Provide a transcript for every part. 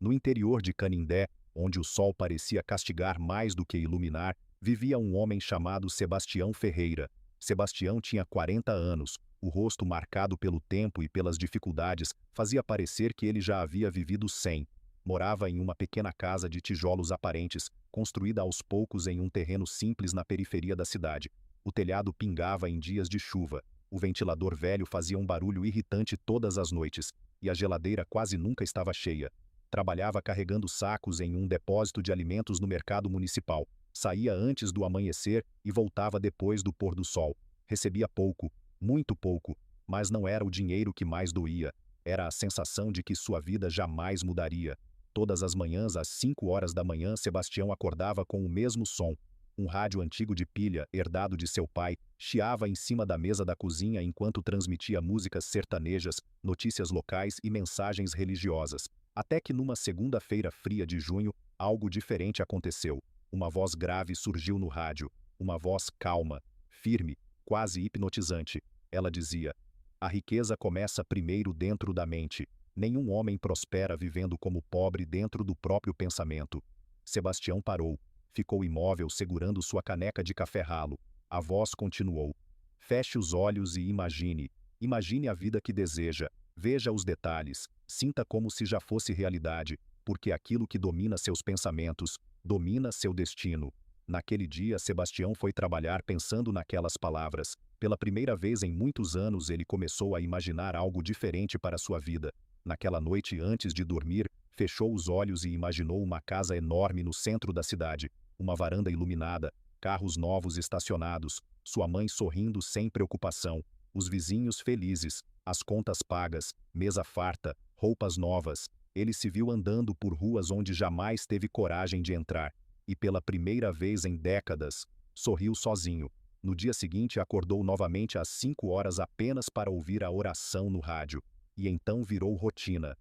No interior de Canindé, onde o sol parecia castigar mais do que iluminar, vivia um homem chamado Sebastião Ferreira. Sebastião tinha 40 anos, o rosto marcado pelo tempo e pelas dificuldades fazia parecer que ele já havia vivido 100. Morava em uma pequena casa de tijolos aparentes, construída aos poucos em um terreno simples na periferia da cidade. O telhado pingava em dias de chuva, o ventilador velho fazia um barulho irritante todas as noites, e a geladeira quase nunca estava cheia. Trabalhava carregando sacos em um depósito de alimentos no mercado municipal. Saía antes do amanhecer e voltava depois do pôr do sol. Recebia pouco, muito pouco, mas não era o dinheiro que mais doía. Era a sensação de que sua vida jamais mudaria. Todas as manhãs, às 5 horas da manhã, Sebastião acordava com o mesmo som. Um rádio antigo de pilha, herdado de seu pai, chiava em cima da mesa da cozinha enquanto transmitia músicas sertanejas, notícias locais e mensagens religiosas. Até que numa segunda-feira fria de junho, algo diferente aconteceu. Uma voz grave surgiu no rádio. Uma voz calma, firme, quase hipnotizante. Ela dizia: "A riqueza começa primeiro dentro da mente. Nenhum homem prospera vivendo como pobre dentro do próprio pensamento." Sebastião parou. Ficou imóvel segurando sua caneca de café ralo. A voz continuou: "Feche os olhos e imagine. Imagine a vida que deseja. Veja os detalhes. Sinta como se já fosse realidade, porque aquilo que domina seus pensamentos, domina seu destino." Naquele dia, Sebastião foi trabalhar pensando naquelas palavras. Pela primeira vez em muitos anos, ele começou a imaginar algo diferente para sua vida. Naquela noite, antes de dormir, fechou os olhos e imaginou uma casa enorme no centro da cidade. Uma varanda iluminada, carros novos estacionados, sua mãe sorrindo sem preocupação, os vizinhos felizes, as contas pagas, mesa farta, roupas novas. Ele se viu andando por ruas onde jamais teve coragem de entrar. E pela primeira vez em décadas, sorriu sozinho. No dia seguinte acordou novamente às 5 horas apenas para ouvir a oração no rádio. E então virou rotina.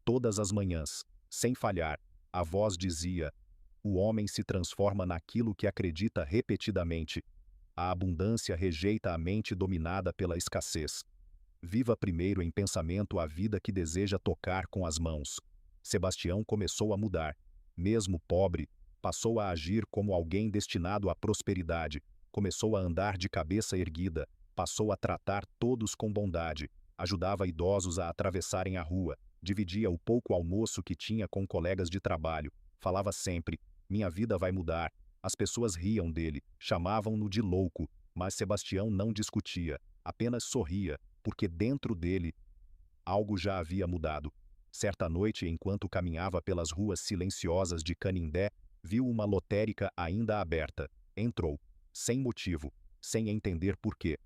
Todas as manhãs, sem falhar, a voz dizia: "O homem se transforma naquilo que acredita repetidamente. A abundância rejeita a mente dominada pela escassez. Viva primeiro em pensamento a vida que deseja tocar com as mãos." Sebastião começou a mudar. Mesmo pobre, passou a agir como alguém destinado à prosperidade. Começou a andar de cabeça erguida. Passou a tratar todos com bondade. Ajudava idosos a atravessarem a rua. Dividia o pouco almoço que tinha com colegas de trabalho. Falava sempre: "Minha vida vai mudar." As pessoas riam dele, chamavam-no de louco, mas Sebastião não discutia, apenas sorria, porque dentro dele algo já havia mudado. Certa noite, enquanto caminhava pelas ruas silenciosas de Canindé, viu uma lotérica ainda aberta. Entrou, sem motivo, sem entender por quê.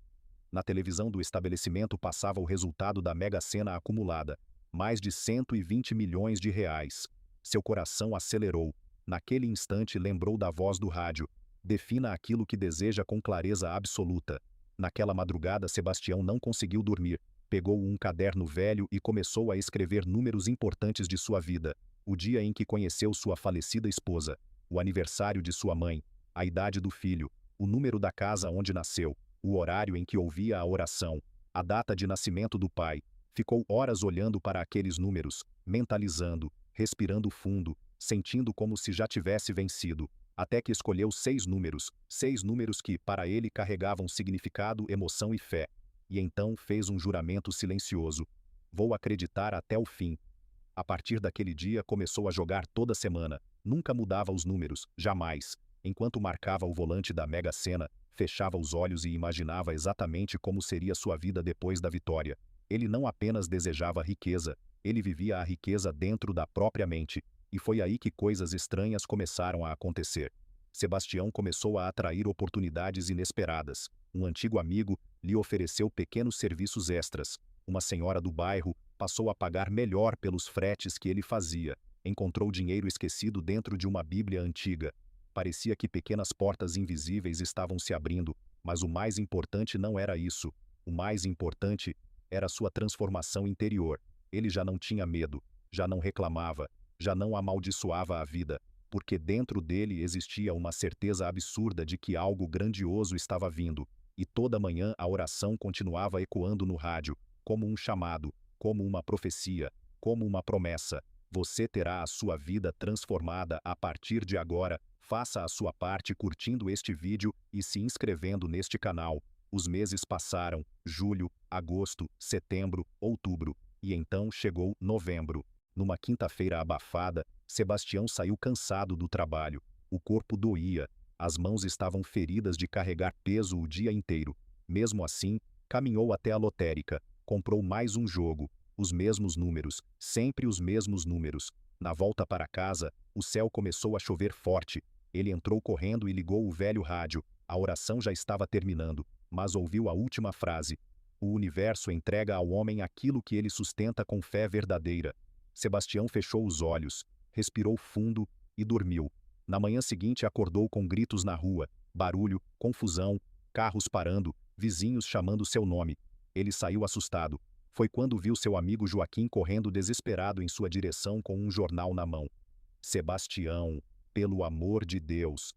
Na televisão do estabelecimento passava o resultado da mega-sena acumulada, mais de 120 milhões de reais. Seu coração acelerou. Naquele instante lembrou da voz do rádio: "Defina aquilo que deseja com clareza absoluta." Naquela madrugada, Sebastião não conseguiu dormir. Pegou um caderno velho e começou a escrever números importantes de sua vida. O dia em que conheceu sua falecida esposa, o aniversário de sua mãe, a idade do filho, o número da casa onde nasceu, o horário em que ouvia a oração, a data de nascimento do pai. Ficou horas olhando para aqueles números, mentalizando, respirando fundo, sentindo como se já tivesse vencido, até que escolheu 6 números que, para ele, carregavam significado, emoção e fé. E então fez um juramento silencioso: "Vou acreditar até o fim." A partir daquele dia começou a jogar toda semana. Nunca mudava os números, jamais. Enquanto marcava o volante da Mega Sena, fechava os olhos e imaginava exatamente como seria sua vida depois da vitória. Ele não apenas desejava riqueza, ele vivia a riqueza dentro da própria mente. E foi aí que coisas estranhas começaram a acontecer. Sebastião começou a atrair oportunidades inesperadas. Um antigo amigo lhe ofereceu pequenos serviços extras. Uma senhora do bairro passou a pagar melhor pelos fretes que ele fazia. Encontrou dinheiro esquecido dentro de uma Bíblia antiga. Parecia que pequenas portas invisíveis estavam se abrindo, mas o mais importante não era isso. O mais importante era sua transformação interior. Ele já não tinha medo, já não reclamava, já não amaldiçoava a vida, porque dentro dele existia uma certeza absurda de que algo grandioso estava vindo. E toda manhã a oração continuava ecoando no rádio, como um chamado, como uma profecia, como uma promessa. Você terá a sua vida transformada a partir de agora. Faça a sua parte curtindo este vídeo e se inscrevendo neste canal. Os meses passaram, julho, agosto, setembro, outubro, e então chegou novembro. Numa quinta-feira abafada, Sebastião saiu cansado do trabalho. O corpo doía, as mãos estavam feridas de carregar peso o dia inteiro. Mesmo assim, caminhou até a lotérica, comprou mais um jogo. Os mesmos números, sempre os mesmos números. Na volta para casa, o céu começou a chover forte. Ele entrou correndo e ligou o velho rádio. A oração já estava terminando, mas ouviu a última frase. O universo entrega ao homem aquilo que ele sustenta com fé verdadeira. Sebastião fechou os olhos, respirou fundo e dormiu. Na manhã seguinte acordou com gritos na rua, barulho, confusão, carros parando, vizinhos chamando seu nome. Ele saiu assustado. Foi quando viu seu amigo Joaquim correndo desesperado em sua direção com um jornal na mão. Sebastião, pelo amor de Deus!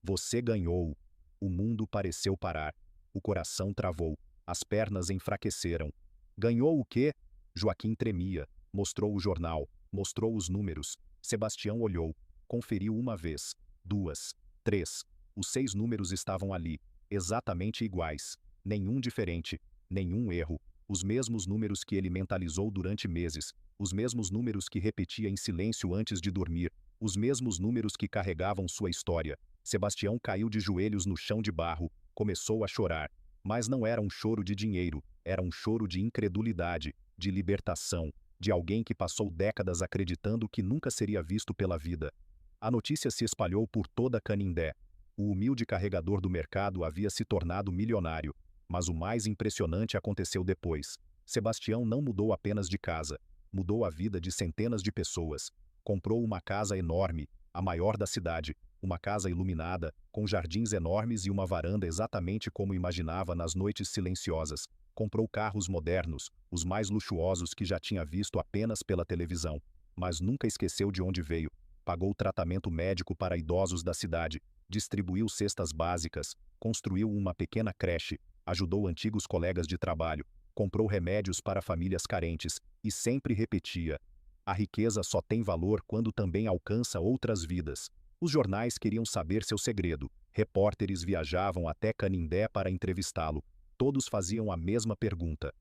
Você ganhou! O mundo pareceu parar. O coração travou. As pernas enfraqueceram. Ganhou o quê? Joaquim tremia. Mostrou o jornal. Mostrou os números. Sebastião olhou. Conferiu uma vez. 2, 3. Os 6 números estavam ali. Exatamente iguais. Nenhum diferente. Nenhum erro. Os mesmos números que ele mentalizou durante meses. Os mesmos números que repetia em silêncio antes de dormir. Os mesmos números que carregavam sua história. Sebastião caiu de joelhos no chão de barro. Começou a chorar. Mas não era um choro de dinheiro. Era um choro de incredulidade, de libertação, de alguém que passou décadas acreditando que nunca seria visto pela vida. A notícia se espalhou por toda Canindé. O humilde carregador do mercado havia se tornado milionário. Mas o mais impressionante aconteceu depois. Sebastião não mudou apenas de casa. Mudou a vida de centenas de pessoas. Comprou uma casa enorme, a maior da cidade. Uma casa iluminada, com jardins enormes e uma varanda exatamente como imaginava nas noites silenciosas. Comprou carros modernos, os mais luxuosos que já tinha visto apenas pela televisão. Mas nunca esqueceu de onde veio. Pagou tratamento médico para idosos da cidade. Distribuiu cestas básicas. Construiu uma pequena creche. Ajudou antigos colegas de trabalho, comprou remédios para famílias carentes e sempre repetia: a riqueza só tem valor quando também alcança outras vidas. Os jornais queriam saber seu segredo, repórteres viajavam até Canindé para entrevistá-lo. Todos faziam a mesma pergunta: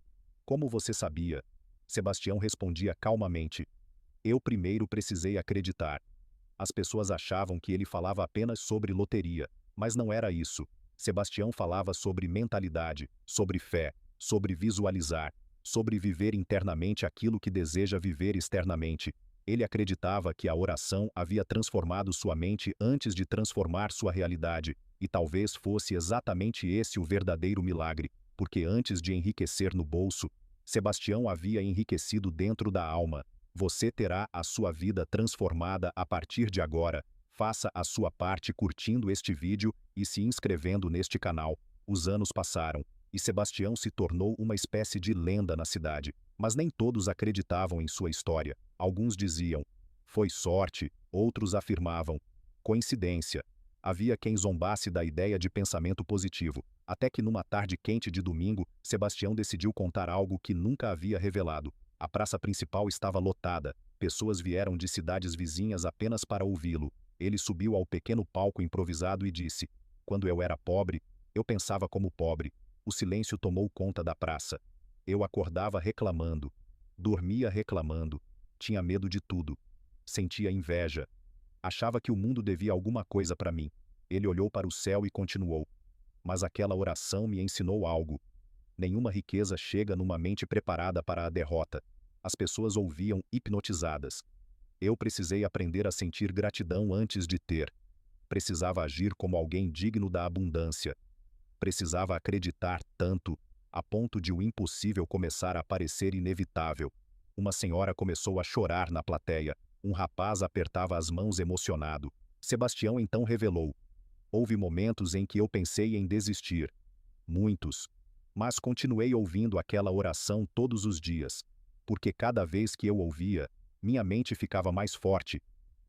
como você sabia? Sebastião respondia calmamente: eu primeiro precisei acreditar. As pessoas achavam que ele falava apenas sobre loteria, mas não era isso. Sebastião falava sobre mentalidade, sobre fé, sobre visualizar, sobre viver internamente aquilo que deseja viver externamente. Ele acreditava que a oração havia transformado sua mente antes de transformar sua realidade, e talvez fosse exatamente esse o verdadeiro milagre, porque antes de enriquecer no bolso, Sebastião havia enriquecido dentro da alma. Você terá a sua vida transformada a partir de agora. Faça a sua parte curtindo este vídeo e se inscrevendo neste canal. Os anos passaram, e Sebastião se tornou uma espécie de lenda na cidade. Mas nem todos acreditavam em sua história. Alguns diziam: foi sorte, outros afirmavam: coincidência. Havia quem zombasse da ideia de pensamento positivo, até que numa tarde quente de domingo, Sebastião decidiu contar algo que nunca havia revelado. A praça principal estava lotada, pessoas vieram de cidades vizinhas apenas para ouvi-lo. Ele subiu ao pequeno palco improvisado e disse: quando eu era pobre, eu pensava como pobre. O silêncio tomou conta da praça. Eu acordava reclamando. Dormia reclamando. Tinha medo de tudo. Sentia inveja. Achava que o mundo devia alguma coisa para mim. Ele olhou para o céu e continuou: mas aquela oração me ensinou algo. Nenhuma riqueza chega numa mente preparada para a derrota. As pessoas ouviam hipnotizadas. Eu precisei aprender a sentir gratidão antes de ter. Precisava agir como alguém digno da abundância. Precisava acreditar tanto, a ponto de o impossível começar a parecer inevitável. Uma senhora começou a chorar na plateia. Um rapaz apertava as mãos emocionado. Sebastião então revelou: houve momentos em que eu pensei em desistir. Muitos. Mas continuei ouvindo aquela oração todos os dias. Porque cada vez que eu ouvia, minha mente ficava mais forte.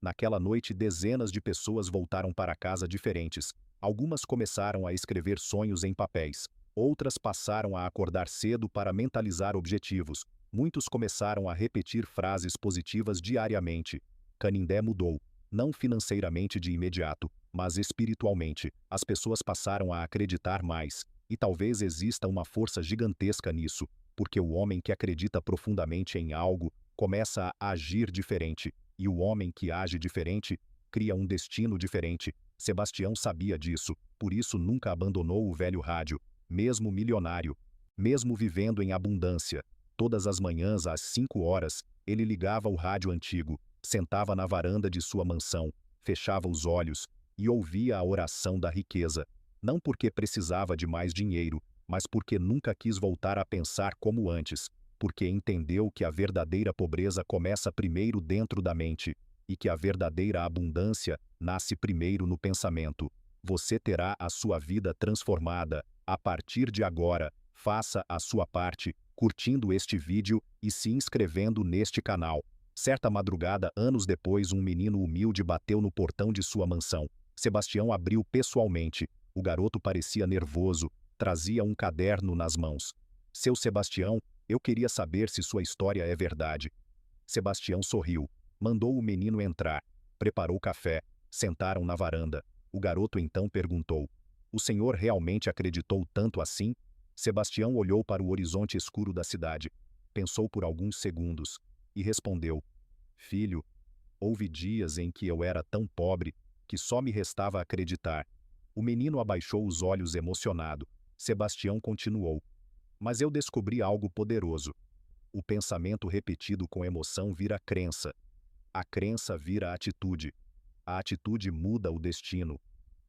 Naquela noite, dezenas de pessoas voltaram para casa diferentes. Algumas começaram a escrever sonhos em papéis. Outras passaram a acordar cedo para mentalizar objetivos. Muitos começaram a repetir frases positivas diariamente. Canindé mudou, não financeiramente de imediato, mas espiritualmente. As pessoas passaram a acreditar mais, e talvez exista uma força gigantesca nisso, porque o homem que acredita profundamente em algo começa a agir diferente, e o homem que age diferente cria um destino diferente. Sebastião sabia disso, por isso nunca abandonou o velho rádio, mesmo milionário, mesmo vivendo em abundância. Todas as manhãs às 5 horas, ele ligava o rádio antigo, sentava na varanda de sua mansão, fechava os olhos e ouvia a oração da riqueza. Não porque precisava de mais dinheiro, mas porque nunca quis voltar a pensar como antes, porque entendeu que a verdadeira pobreza começa primeiro dentro da mente, e que a verdadeira abundância nasce primeiro no pensamento. Você terá a sua vida transformada a partir de agora. Faça a sua parte, curtindo este vídeo e se inscrevendo neste canal. Certa madrugada, anos depois, um menino humilde bateu no portão de sua mansão. Sebastião abriu pessoalmente. O garoto parecia nervoso, trazia um caderno nas mãos. Seu Sebastião, eu queria saber se sua história é verdade. Sebastião sorriu, mandou o menino entrar, preparou café, sentaram na varanda. O garoto então perguntou: "O senhor realmente acreditou tanto assim?" Sebastião olhou para o horizonte escuro da cidade, pensou por alguns segundos e respondeu: "Filho, houve dias em que eu era tão pobre que só me restava acreditar." O menino abaixou os olhos emocionado. Sebastião continuou: "Mas eu descobri algo poderoso. O pensamento repetido com emoção vira crença. A crença vira atitude. A atitude muda o destino."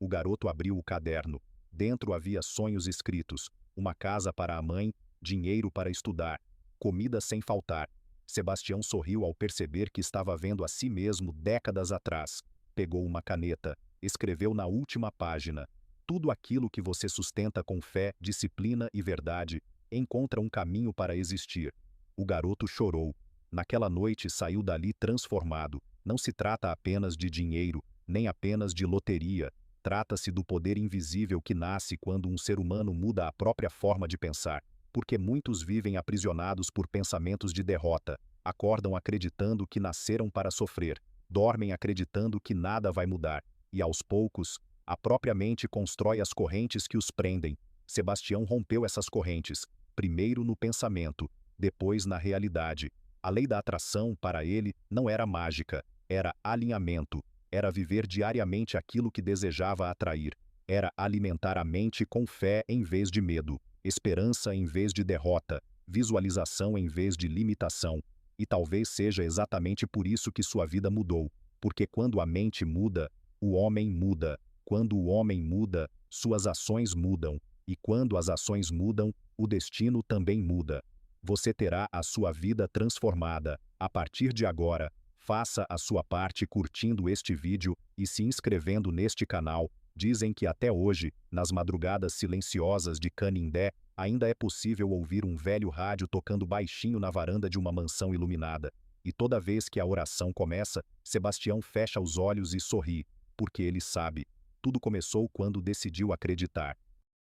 O garoto abriu o caderno. Dentro havia sonhos escritos: uma casa para a mãe, dinheiro para estudar, comida sem faltar. Sebastião sorriu ao perceber que estava vendo a si mesmo décadas atrás. Pegou uma caneta, escreveu na última página: "Tudo aquilo que você sustenta com fé, disciplina e verdade, encontra um caminho para existir." O garoto chorou. Naquela noite saiu dali transformado. Não se trata apenas de dinheiro, nem apenas de loteria. Trata-se do poder invisível que nasce quando um ser humano muda a própria forma de pensar, porque muitos vivem aprisionados por pensamentos de derrota, acordam acreditando que nasceram para sofrer, dormem acreditando que nada vai mudar, e aos poucos, a própria mente constrói as correntes que os prendem. Sebastião rompeu essas correntes, primeiro no pensamento, depois na realidade. A lei da atração, para ele, não era mágica, era alinhamento. Era viver diariamente aquilo que desejava atrair. Era alimentar a mente com fé em vez de medo, esperança em vez de derrota, visualização em vez de limitação. E talvez seja exatamente por isso que sua vida mudou. Porque quando a mente muda, o homem muda. Quando o homem muda, suas ações mudam. E quando as ações mudam, o destino também muda. Você terá a sua vida transformada. A partir de agora, faça a sua parte curtindo este vídeo e se inscrevendo neste canal. Dizem que até hoje, nas madrugadas silenciosas de Canindé, ainda é possível ouvir um velho rádio tocando baixinho na varanda de uma mansão iluminada. E toda vez que a oração começa, Sebastião fecha os olhos e sorri, porque ele sabe, tudo começou quando decidiu acreditar.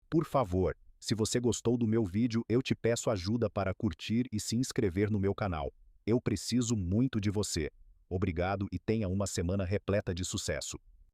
Por favor, se você gostou do meu vídeo, eu te peço ajuda para curtir e se inscrever no meu canal. Eu preciso muito de você. Obrigado e tenha uma semana repleta de sucesso.